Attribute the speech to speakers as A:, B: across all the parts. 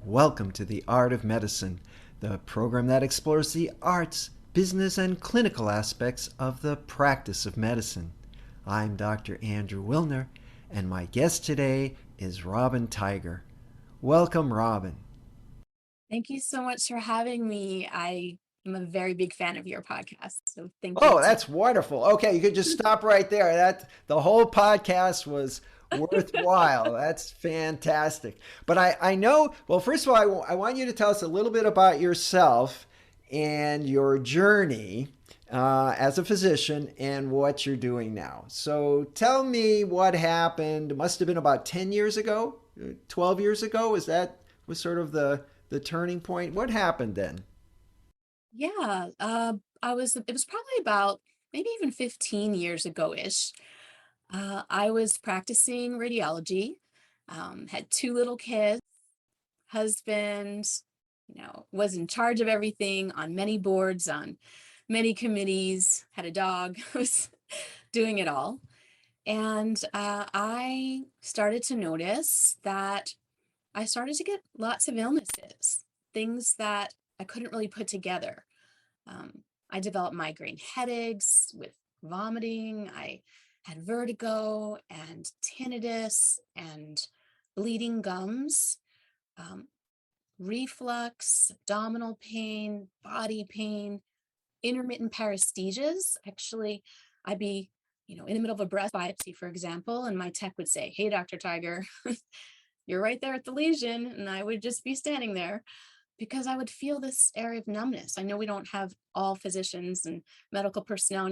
A: Welcome to the Art of Medicine, the program that explores the arts, business, and clinical aspects of the practice of medicine. I'm Dr. Andrew Wilner, and my guest today is Robyn Tiger. Welcome, Robyn.
B: Thank you so much for having me. I am a very big fan of your podcast, so thank you
A: Oh,
B: too.
A: that's wonderful. Okay, you could just stop right there. That the whole podcast was worthwhile. That's fantastic. But I know, well, first of all, I want you to tell us a little bit about yourself and your journey as a physician and what you're doing now. So tell me what happened. It must have been about 10 years ago, 12 years ago. Was sort of the turning point? What happened then?
B: Yeah, it was probably about maybe even 15 years ago-ish. I was practicing radiology, had two little kids, husband, was in charge of everything on many boards, on many committees, had a dog, was doing it all. And I started to notice that I started to get lots of illnesses, things that I couldn't really put together. I developed migraine headaches with vomiting. I had vertigo and tinnitus and bleeding gums, um, reflux, abdominal pain, body pain, intermittent paresthesias. Actually, I'd be, in the middle of a breast biopsy, for example, and my tech would say, "Hey, Dr. Tiger, you're right there at the lesion." And I would just be standing there because I would feel this area of numbness. I know we don't have all physicians and medical personnel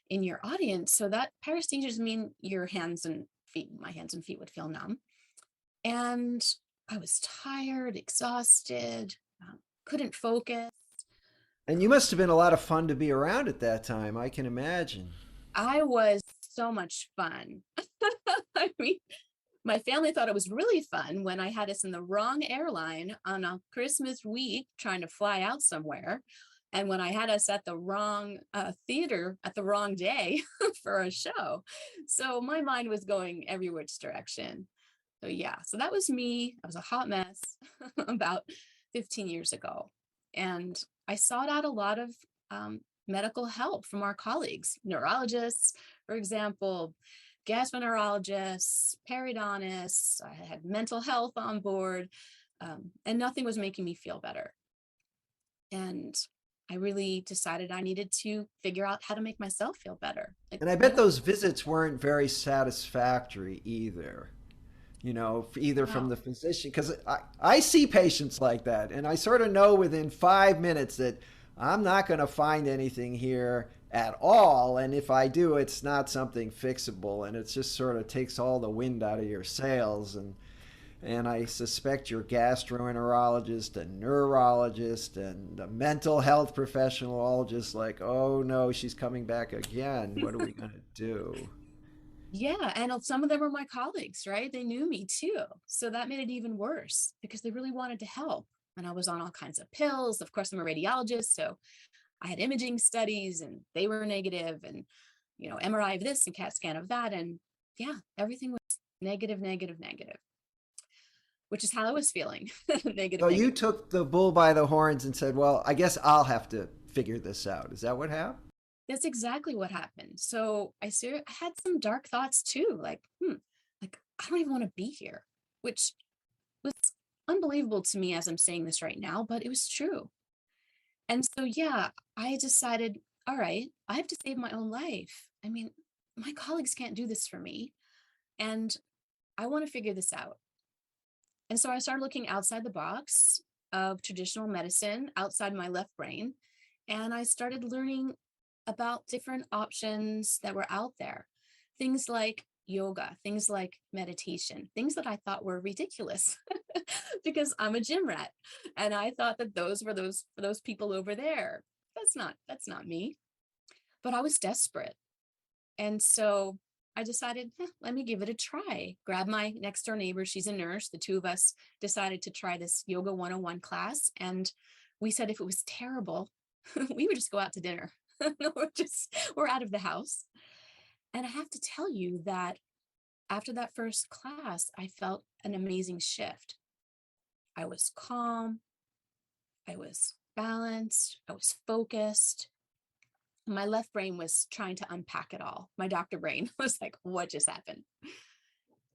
B: in your audience. So that paresthesias mean your hands and feet. My hands and feet would feel numb. And I was tired, exhausted, couldn't focus.
A: And you must have been a lot of fun to be around at that time, I can imagine.
B: I was so much fun. I mean, my family thought it was really fun when I had us in the wrong airline on a Christmas week trying to fly out somewhere. And when I had us at the wrong theater at the wrong day for a show. So my mind was going every which direction. So yeah, so that was me. I was a hot mess about 15 years ago. And I sought out a lot of medical help from our colleagues, neurologists, for example, gastroenterologists, periodontists. I had mental health on board, and nothing was making me feel better. And I really decided I needed to figure out how to make myself feel better.
A: And I bet those visits weren't very satisfactory either, either from
B: Wow.
A: the physician, because I see patients like that, and I sort of know within 5 minutes that I'm not going to find anything here at all. And if I do, it's not something fixable, and it just sort of takes all the wind out of your sails. And I suspect your gastroenterologist and neurologist and the mental health professional all just like, oh no, she's coming back again. What are we going to do?
B: Yeah, and some of them were my colleagues, right? They knew me too. So that made it even worse because they really wanted to help. And I was on all kinds of pills. Of course, I'm a radiologist, so I had imaging studies and they were negative and, MRI of this and CAT scan of that. And yeah, everything was negative, negative, negative, which is how I was feeling. Negative,
A: So you
B: negative.
A: took the bull by the horns and said, well, I guess I'll have to figure this out. Is that what happened?
B: That's exactly what happened. So I had some dark thoughts too, like I don't even want to be here, which was unbelievable to me as I'm saying this right now, but it was true. And so, yeah, I decided, all right, I have to save my own life. I mean, my colleagues can't do this for me, and I want to figure this out. And so I started looking outside the box of traditional medicine, outside my left brain, and I started learning about different options that were out there. Things like yoga, things like meditation, things that I thought were ridiculous because I'm a gym rat and I thought that those were those for those people over there. That's not me. But I was desperate. And so I decided, let me give it a try. Grab my next door neighbor, she's a nurse. The two of us decided to try this Yoga 101 class. And we said if it was terrible, we would just go out to dinner. We're out of the house. And I have to tell you that after that first class, I felt an amazing shift. I was calm. I was balanced. I was focused. My left brain was trying to unpack it all. My doctor brain was like, what just happened?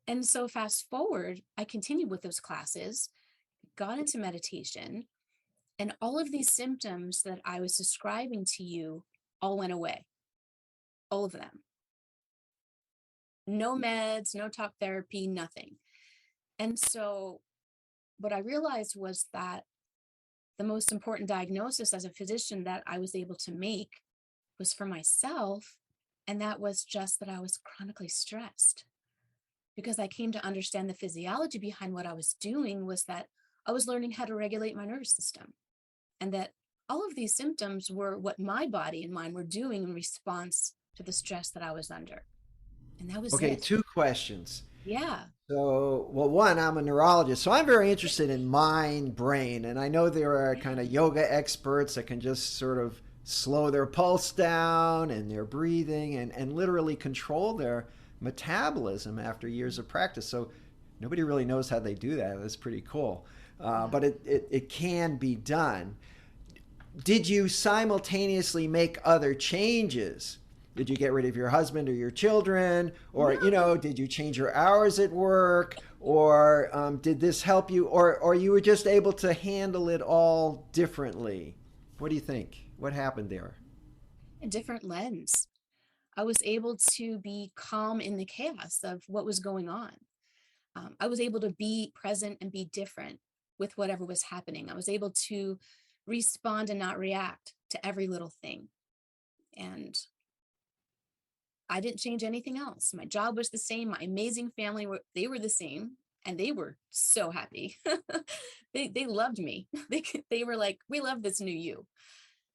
B: And so fast forward, I continued with those classes, got into meditation, and all of these symptoms that I was describing to you all went away. All of them. No meds, no talk therapy, nothing. And so what I realized was that the most important diagnosis as a physician that I was able to make was for myself. And that was just that I was chronically stressed. Because I came to understand the physiology behind what I was doing was that I was learning how to regulate my nervous system. And that all of these symptoms were what my body and mind were doing in response to the stress that I was under. And that was
A: Okay,
B: it.
A: two questions.
B: Yeah.
A: So, well, one, I'm a neurologist, so I'm very interested in mind, brain, and I know there are kind of yoga experts that can just sort of slow their pulse down and their breathing and literally control their metabolism after years of practice. So nobody really knows how they do that. That's pretty cool.
B: Yeah.
A: But it can be done. Did you simultaneously make other changes? Did you get rid of your husband or your children? Or,
B: No.
A: did you change your hours at work? Or did this help you? Or you were just able to handle it all differently? What do you think? What happened there?
B: A different lens. I was able to be calm in the chaos of what was going on. I was able to be present and be different with whatever was happening. I was able to respond and not react to every little thing. And I didn't change anything else. My job was the same. My amazing family they were the same, and they were so happy. They loved me. They were like, "We love this new you."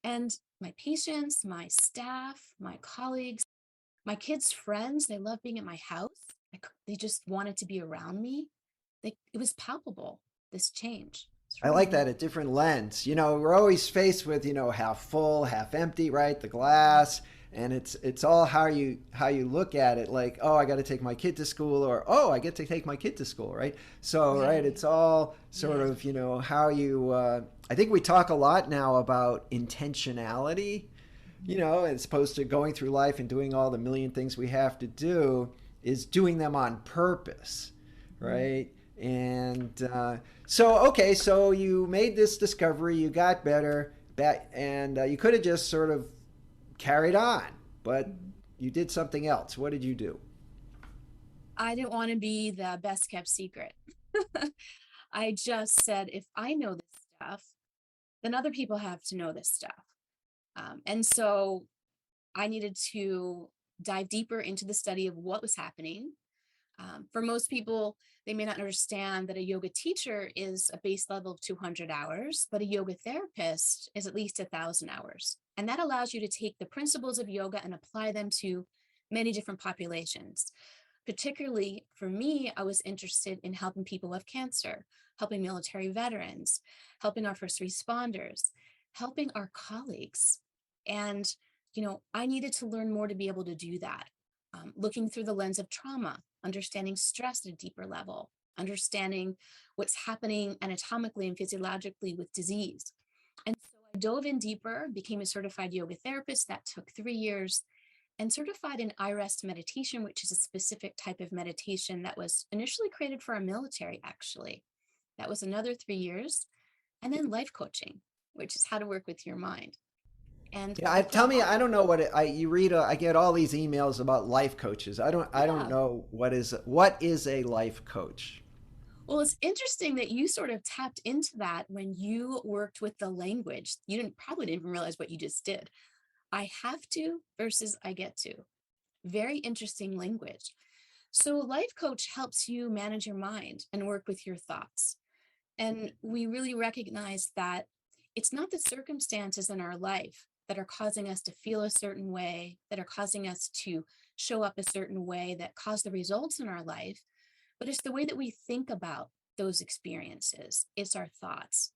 B: And my patients, my staff, my colleagues, my kids' friends, they loved being at my house. They just wanted to be around me. It was palpable, this change. It's
A: I
B: really
A: like
B: amazing.
A: that, a different lens. We're always faced with, half full, half empty, right? The glass, and it's all how you look at it. Like, oh, I got to take my kid to school, or oh, I get to take my kid to school, right? So, right,
B: Right.
A: it's all sort
B: Yeah.
A: of, how you. I think we talk a lot now about intentionality,
B: Mhm.
A: as opposed to going through life and doing all the million things we have to do, is doing them on purpose,
B: Mm.
A: right? And so, okay, so you made this discovery, you got better, and you could have just sort of carried on, but
B: Mhm.
A: you did something else. What did you do?
B: I didn't want to be the best kept secret. I just said, if I know this stuff, then other people have to know this stuff. And so I needed to dive deeper into the study of what was happening. For most people, they may not understand that a yoga teacher is a base level of 200 hours, but a yoga therapist is at least 1,000 hours. And that allows you to take the principles of yoga and apply them to many different populations. Particularly for me, I was interested in helping people with cancer, helping military veterans, helping our first responders, helping our colleagues. And, I needed to learn more to be able to do that. Looking through the lens of trauma, understanding stress at a deeper level, understanding what's happening anatomically and physiologically with disease. And so I dove in deeper, became a certified yoga therapist. That took 3 years, and certified in IRest meditation, which is a specific type of meditation that was initially created for our military, actually. That was another 3 years. And then life coaching, which is how to work with your mind. And
A: Yeah,
B: between
A: tell me.
B: all,
A: I don't know what you read. I get all these emails about life coaches. I don't
B: yeah.
A: know what is a life coach.
B: Well, it's interesting that you sort of tapped into that when you worked with the language. You probably didn't even realize what you just did. I have to versus I get to. Very interesting language. So, life coach helps you manage your mind and work with your thoughts. And we really recognize that it's not the circumstances in our life that are causing us to feel a certain way, that are causing us to show up a certain way, that cause the results in our life, but it's the way that we think about those experiences. It's our thoughts.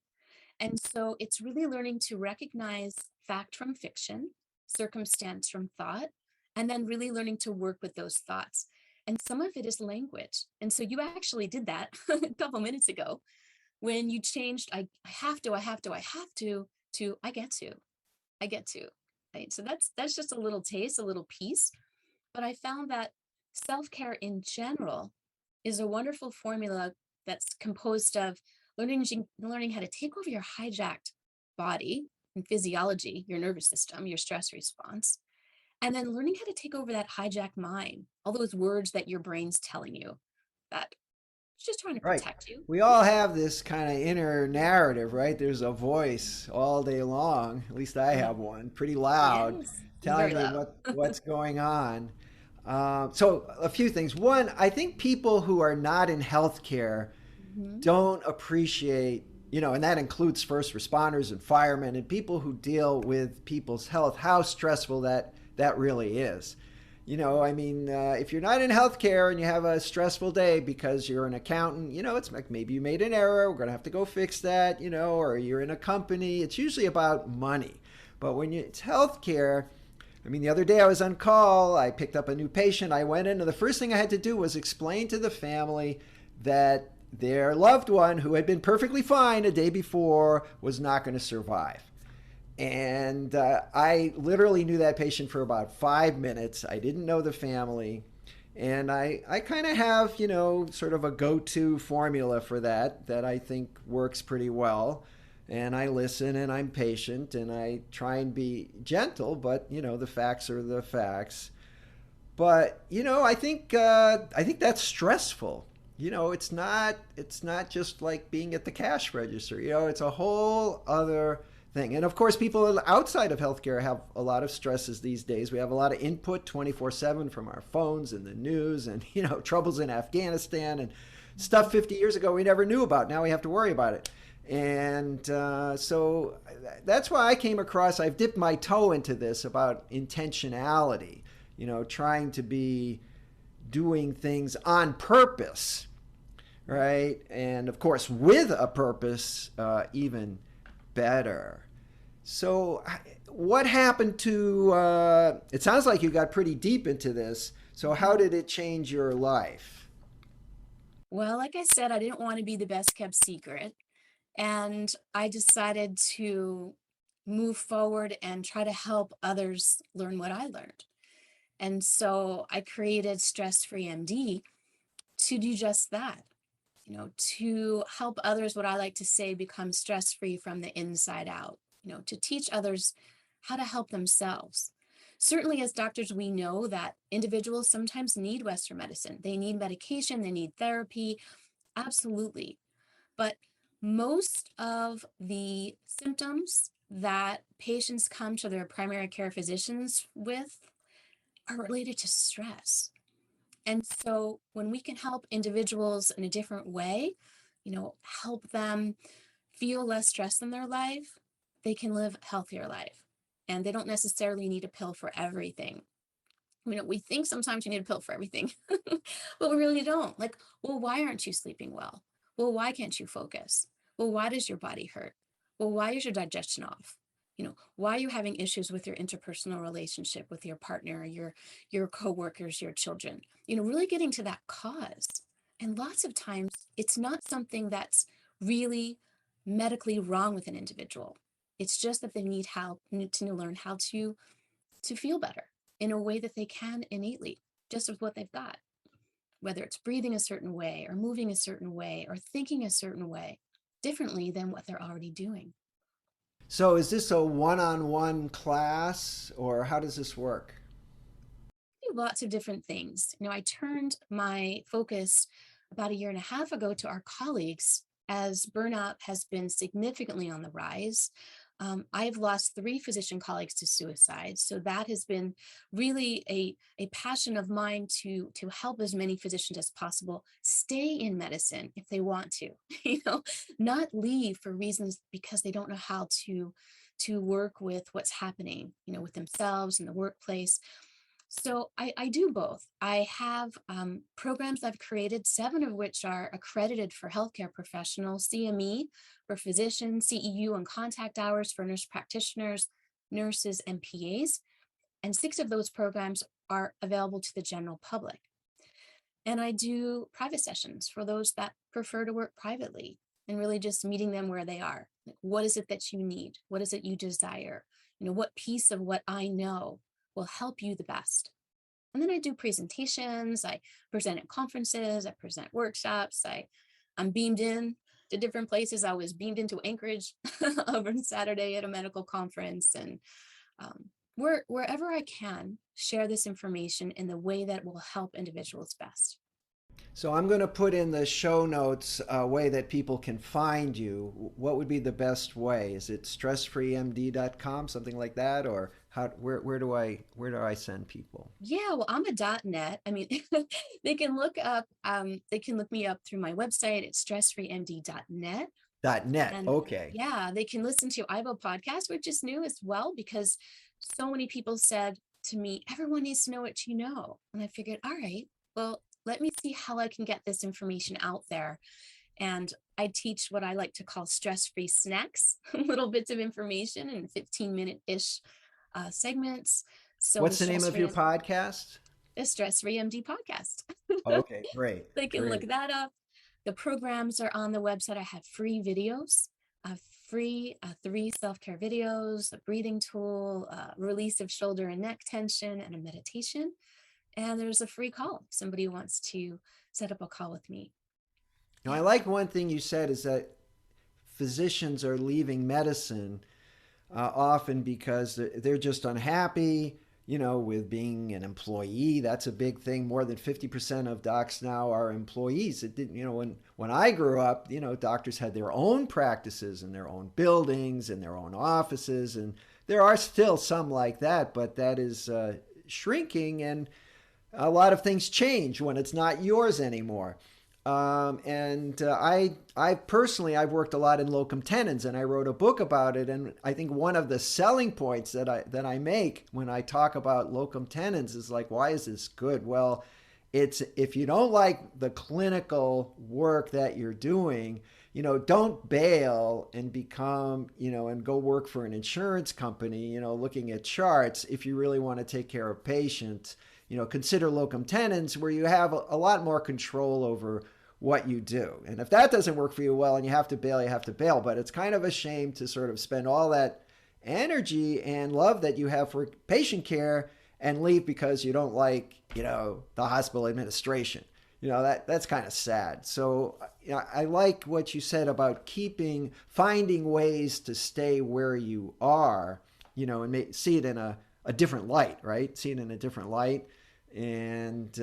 B: And so it's really learning to recognize fact from fiction, circumstance from thought, and then really learning to work with those thoughts. And some of it is language. And so you actually did that a couple minutes ago. when you changed, I have to, I have to, I have to I get to, I get to. Right? So that's just a little taste, a little piece. But I found that self-care in general is a wonderful formula that's composed of learning how to take over your hijacked body and physiology, your nervous system, your stress response, and then learning how to take over that hijacked mind, all those words that your brain's telling you that it's just trying to
A: Right.
B: protect you.
A: We all have this kind of inner narrative, right? There's a voice all day long. At least I
B: Yeah.
A: have one, pretty loud,
B: Yes. It's
A: telling
B: very
A: me
B: loud.
A: what's going on. So a few things. One, I think people who are not in healthcare
B: Mhm.
A: don't appreciate, and that includes first responders and firemen and people who deal with people's health, how stressful that really is. I mean, if you're not in healthcare and you have a stressful day because you're an accountant, it's like maybe you made an error, we're going to have to go fix that, or you're in a company, it's usually about money. But when it's healthcare, I mean, the other day I was on call, I picked up a new patient, I went in, and the first thing I had to do was explain to the family that their loved one, who had been perfectly fine a day before, was not going to survive. And I literally knew that patient for about 5 minutes. I didn't know the family. And I kind of have, sort of a go to formula for that I think works pretty well. And I listen and I'm patient and I try and be gentle, but, the facts are the facts. But, I think that's stressful. It's not just like being at the cash register. It's a whole other thing. And of course, people outside of healthcare have a lot of stresses these days. We have a lot of input 24/7 from our phones and the news and, troubles in Afghanistan and stuff 50 years ago we never knew about. Now we have to worry about it. And so that's why I came across, I've dipped my toe into this about intentionality, trying to be doing things on purpose, right? And of course, with a purpose, even better. So, what happened to? It sounds like you got pretty deep into this. So, how
B: Mhm.
A: did it change your life?
B: Well, like I said, I didn't want to be the best kept secret. And I decided to move forward and try to help others learn what I learned. And so I created Stress Free MD to do just that, to help others, what I like to say, become stress free from the inside out, to teach others how to help themselves. Certainly, as doctors, we know that individuals sometimes need Western medicine. They need medication, they need therapy, absolutely. But most of the symptoms that patients come to their primary care physicians with are related to stress. And so when we can help individuals in a different way, help them feel less stress in their life, they can live a healthier life. And they don't necessarily need a pill for everything. We think sometimes you need a pill for everything, but we really don't. Like, well, why aren't you sleeping well? Well, why can't you focus? Well, why does your body hurt? Well, why is your digestion off? Why are you having issues with your interpersonal relationship with your partner, your coworkers, your children? Really getting to that cause. And lots of times it's not something that's really medically wrong with an individual. It's just that they need to learn how to feel better in a way that they can innately, just with what they've got, whether it's breathing a certain way or moving a certain way or thinking a certain way differently than what they're already doing.
A: So, is this a one-on-one class, or how does this work?
B: Do lots of different things. I turned my focus about a year and a half ago to our colleagues as burnout has been significantly on the rise. I've lost 3 physician colleagues to suicide. So that has been really a passion of mine to help as many physicians as possible stay in medicine if they want to, not leave for reasons because they don't know how to work with what's happening, with themselves in the workplace. So I do both. I have programs I've created, 7 of which are accredited for healthcare professionals, CME for physicians, CEU and contact hours for nurse practitioners, nurses, and PAs. And 6 of those programs are available to the general public. And I do private sessions for those that prefer to work privately. and really just meeting them where they are. Like, what is it that you need? What is it you desire? What piece of what I know will help you the best? And then I do presentations, I present at conferences, I present workshops, I'm beamed in to different places. I was beamed into Anchorage over Saturday at a medical conference, and wherever I can, share this information in the way that will help individuals best.
A: So I'm going to put in the show notes a way that people can find you. What would be the best way? Is it stressfreemd.com, something like that, or where do I send people?
B: Yeah, well, I'm a .net. I mean, they can look me up through my website at stressfreemd.net.
A: .net.
B: And
A: Okay.
B: yeah, they can listen to I have a podcast, which is new as well, because so many people said to me, everyone needs to know what you know. And I figured, all right, well, let me see how I can get this information out there. And I teach what I like to call stress-free snacks, little bits of information in 15-minute-ish segments. So
A: What's the name of your podcast?
B: the Stress-Free MD podcast.
A: Okay, great.
B: They can look
A: Great.
B: that up. The programs are on the website. I have free videos, free 3 self-care videos, a breathing tool, release of shoulder and neck tension, and a meditation. And there's a free call if somebody wants to set up a call with me.
A: Now, I
B: Yeah.
A: like one thing you said is that physicians are leaving medicine often because they're just unhappy, with being an employee. That's a big thing. More than 50% of docs now are employees. It didn't, when I grew up, doctors had their own practices and their own buildings and their own offices. And there are still some like that, but that is shrinking. And a lot of things change when it's not yours anymore. I personally, I've worked a lot in locum tenens, and I wrote a book about it. And I think one of the selling points that I make when I talk about locum tenens is like, why is this good? Well, it's if you don't like the clinical work that you're doing, don't bail and become, and go work for an insurance company, looking at charts. If you really want to take care of patients, consider locum tenens, where you have a lot more control over what you do. And if that doesn't work for you, well, and you have to bail, you have to bail. But it's kind of a shame to sort of spend all that energy and love that you have for patient care and leave because you don't like, the hospital administration. That's kind of sad. So I like what you said about finding ways to stay where you are, and see it in a different light, right? See it in a different light. And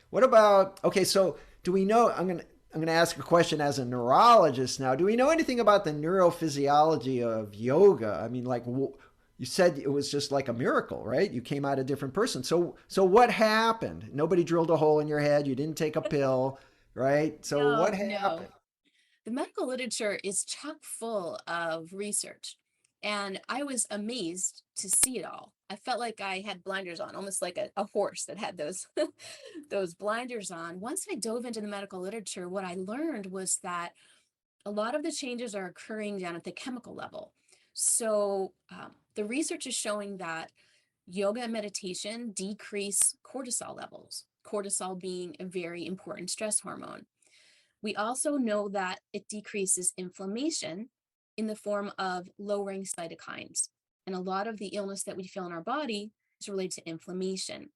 A: what about, okay, so do we know, I'm going to ask a question as a neurologist now. Do we know anything about the neurophysiology of yoga? I mean, like you said, it was just like a miracle, right? You came out a different person. So what happened? Nobody drilled a hole in your head. You didn't take a pill, right? So
B: No,
A: what
B: no.
A: happened?
B: The medical literature is chock full of research, and I was amazed to see it all. I felt like I had blinders on, almost like a horse that had those those blinders on. Once I dove into the medical literature, what I learned was that a lot of the changes are occurring down at the chemical level. So the research is showing that yoga and meditation decrease cortisol levels, cortisol being a very important stress hormone. We also know that it decreases inflammation in the form of lowering cytokines. And a lot of the illness that we feel in our body is related to inflammation.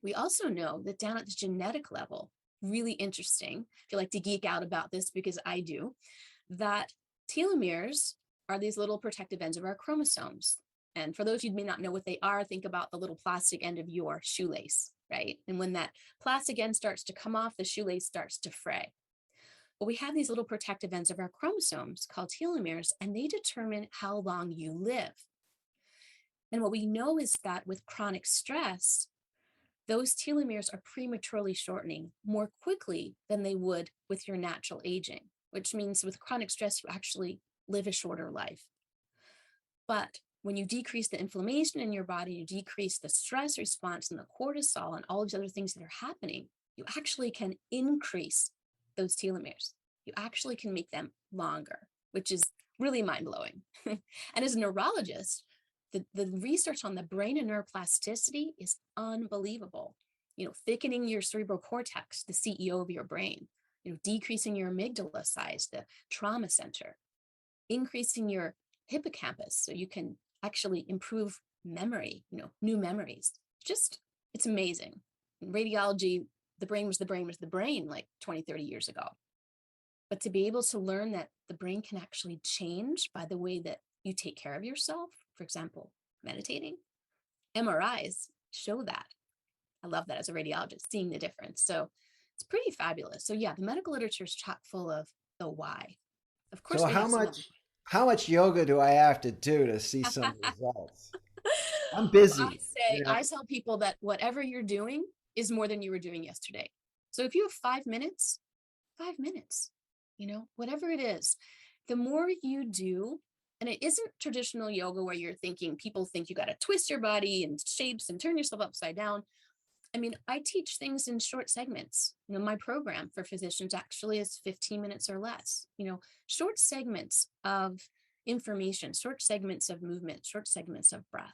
B: We also know that down at the genetic level, really interesting, if you like to geek out about this, because I do, that telomeres are these little protective ends of our chromosomes. And for those of you who may not know what they are, think about the little plastic end of your shoelace, right? And when that plastic end starts to come off, the shoelace starts to fray. Well, we have these little protective ends of our chromosomes called telomeres, and they determine how long you live. And what we know is that with chronic stress, those telomeres are prematurely shortening more quickly than they would with your natural aging, which means with chronic stress, you actually live a shorter life. But when you decrease the inflammation in your body, you decrease the stress response and the cortisol and all these other things that are happening, you actually can increase those telomeres. You actually can make them longer, which is really mind-blowing. And as a neurologist, the research on the brain and neuroplasticity is unbelievable. Thickening your cerebral cortex, the CEO of your brain, decreasing your amygdala size, the trauma center, increasing your hippocampus so you can actually improve memory, new memories. It's amazing. In radiology, the brain was the brain like 20, 30 years ago. But to be able to learn that the brain can actually change by the way that you take care of yourself, for example, meditating, MRIs show that. I love that as a radiologist, seeing the difference. So it's pretty fabulous. So yeah, the medical literature is chock full of the why. Of course,
A: So
B: we have some of
A: how much yoga do I have to do to see some
B: them.
A: results? I'm busy.
B: I tell people that whatever you're doing is more than you were doing yesterday. So if you have 5 minutes, 5 minutes, whatever it is, the more you do, and it isn't traditional yoga where people think you got to twist your body in shapes and turn yourself upside down. I mean, I teach things in short segments. My program for physicians actually is 15 minutes or less, short segments of information, short segments of movement, short segments of breath.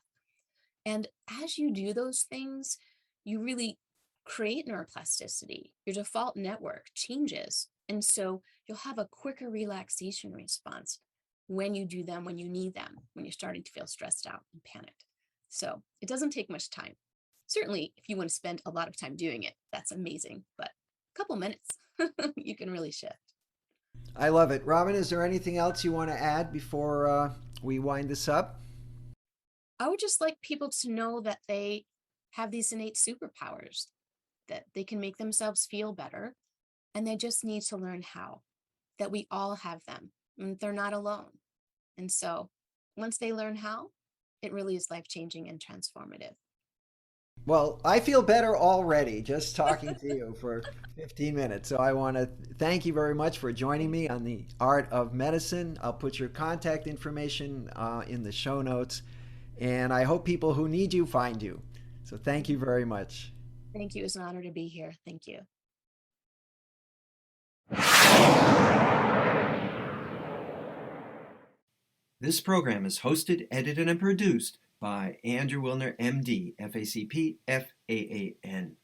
B: And as you do those things, you really create neuroplasticity. Your default network changes. And so you'll have a quicker relaxation response when you do them, when you need them, when you're starting to feel stressed out and panicked. So it doesn't take much time. Certainly, if you want to spend a lot of time doing it, that's amazing. But a couple minutes, you can really shift.
A: I love it. Robyn, is there anything else you want to add before we wind this up?
B: I would just like people to know that they have these innate superpowers, that they can make themselves feel better, and they just need to learn how, that we all have them, and they're not alone. And so once they learn how, it really is life-changing and transformative.
A: Well, I feel better already just talking to you for 15 minutes. So I want to thank you very much for joining me on the Art of Medicine. I'll put your contact information in the show notes, and I hope people who need you find you. So thank you very much.
B: Thank you. It's an honor to be here. Thank you.
C: This program is hosted, edited, and produced by Andrew Wilner, MD, FACP, FAAN.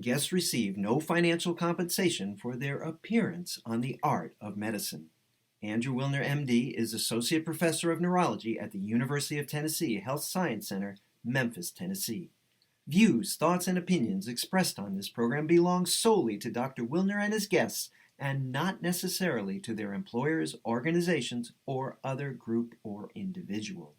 C: Guests receive no financial compensation for their appearance on the Art of Medicine. Andrew Wilner, MD, is Associate Professor of Neurology at the University of Tennessee Health Science Center, Memphis, Tennessee. Views, thoughts, and opinions expressed on this program belong solely to Dr. Wilner and his guests and not necessarily to their employers, organizations, or other group or individual.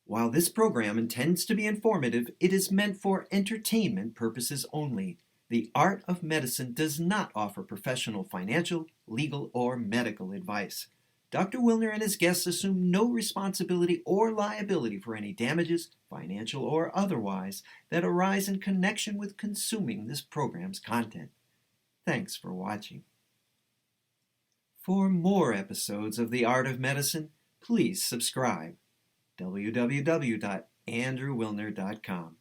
C: While this program intends to be informative, it is meant for entertainment purposes only. The Art of Medicine does not offer professional financial, legal, or medical advice. Dr. Wilner and his guests assume no responsibility or liability for any damages, financial or otherwise, that arise in connection with consuming this program's content. Thanks for watching. For more episodes of The Art of Medicine, please subscribe. www.andrewwilner.com